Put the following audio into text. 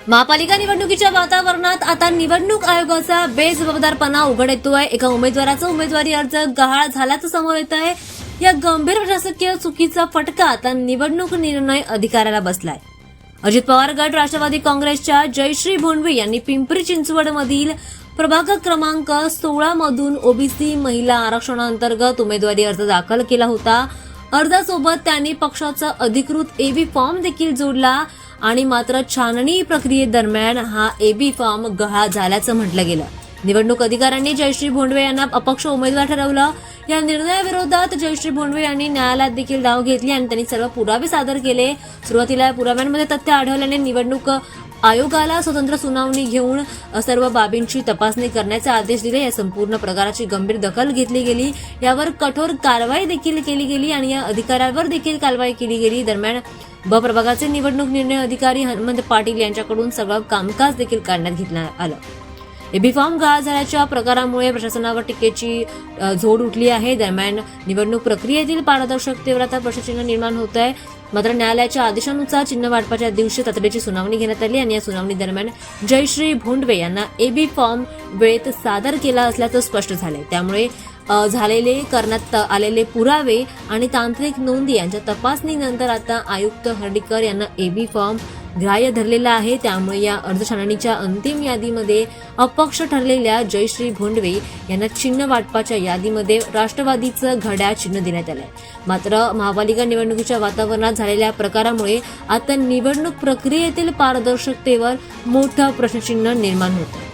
महापालिका निवडणुकीच्या वातावरणात आता निवडणूक आयोगाचा बेजबाबदारपणा उघड येतोय। एका उमेदवाराचा उमेदवारी अर्ज गहाळ झाल्याचं समोर येत आहे। या गंभीर प्रशासकीय चुकीचा फटका आता निवडणूक निर्णय अधिकाऱ्याला बसलाय। अजित पवार गट राष्ट्रवादी काँग्रेसच्या जयश्री भोंडवे यांनी पिंपरी चिंचवडमधील प्रभाग क्रमांक 16 मधून ओबीसी महिला आरक्षणाअंतर्गत उमेदवारी अर्ज दाखल केला होता। अर्जासोबत त्यांनी पक्षाचा अधिकृत एबी फॉर्म देखील जोडला आणि मात्र छाननी प्रक्रियेदरम्यान हा एबी फॉर्म गहाळ झाल्याचं म्हटलं गेलं। निवडणूक अधिकाऱ्यांनी जयश्री भोंडवे यांना अपक्ष उमेदवार ठरवलं। या निर्णयाविरोधात जयश्री भोंडवे यांनी न्यायालयात देखील धाव घेतली आणि त्यांनी सर्व पुरावे सादर केले। सुरुवातीला या पुराव्यांमध्ये तथ्य आढळल्याने निवडणूक आयोगाला स्वतंत्र सुनावणी घेऊन सर्व बाबींची तपासणी करण्याचे आदेश दिले। या संपूर्ण प्रकाराची गंभीर दखल घेतली गेली, यावर कठोर कारवाई देखील केली गेली आणि या अधिकाऱ्यावर देखील कारवाई केली गेली। दरम्यान ब प्रभागाचे निवडणूक निर्णय अधिकारी हनुमंत पाटील यांच्याकडून सगळं कामकाज देखील करण्यात घेण्यात आलं। एबी फॉर्म गहाळ झाल्याच्या प्रकारामुळे प्रशासनावर टीकेची झोड उठली आहे। दरम्यान निवडणूक प्रक्रियेतील पारदर्शकतेवर आता प्रश्नचिन्ह निर्माण होत आहे। मात्र न्यायालयाच्या आदेशानुसार चिन्ह वाटपाच्या दिवशी तातडीची सुनावणी घेण्यात आली आणि या सुनावणी दरम्यान जयश्री भोंडवे यांना एबी फॉर्म वेळेत सादर केला असल्याचं स्पष्ट झालंय। त्यामुळे झालेले करण्यात आलेले पुरावे आणि तांत्रिक नोंदी यांच्या तपासणीनंतर आता आयुक्त हर्डीकर यांना एबी फॉर्म ग्राह्य धरलेला आहे। त्यामुळे या अर्ज छाननीच्या अंतिम यादीमध्ये अपक्ष ठरलेल्या जयश्री भोंडवे यांना चिन्ह वाटपाच्या यादीमध्ये राष्ट्रवादीचं घड्याळ चिन्ह देण्यात आलंय। मात्र महापालिका निवडणुकीच्या वातावरणात झालेल्या प्रकारामुळे आता निवडणूक प्रक्रियेतील पारदर्शकतेवर मोठं प्रश्नचिन्ह निर्माण होतं।